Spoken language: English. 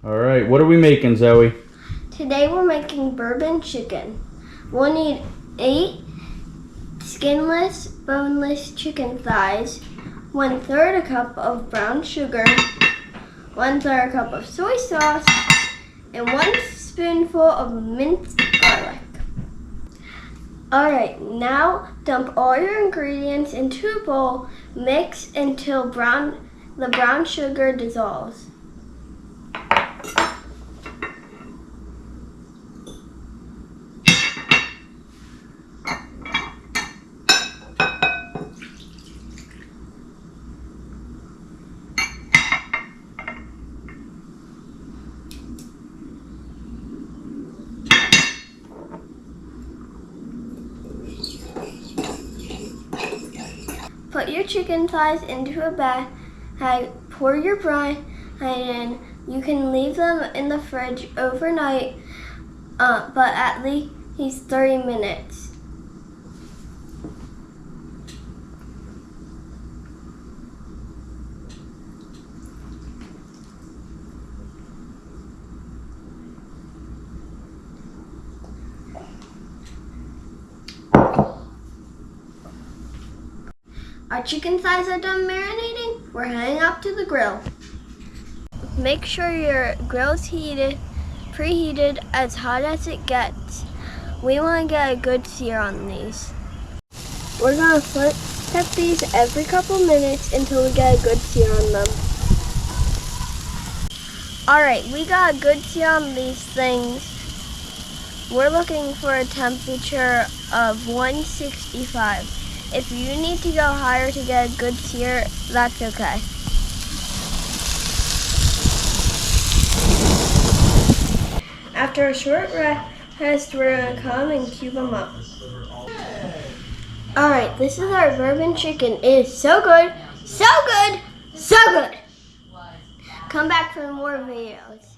All right, what are we making, Zoe? Today we're making bourbon chicken. We'll need 8 skinless, boneless chicken thighs, 1/3 cup of brown sugar, 1/3 cup of soy sauce, and 1 spoonful of minced garlic. Alright, now dump all your ingredients into a bowl. Mix until the brown sugar dissolves. Put your chicken thighs into a bag, pour your brine in. You can leave them in the fridge overnight, but at least 30 minutes. Our chicken thighs are done marinating. We're heading up to the grill. Make sure your grill is preheated as hot as it gets. We want to get a good sear on these. We're going to flip these every couple minutes until we get a good sear on them. Alright, we got a good sear on these things. We're looking for a temperature of 165. If you need to go higher to get a good sear, that's okay. After a short rest, we're going to come and cube them up. Alright, this is our bourbon chicken. It is so good, so good, so good! Come back for more videos.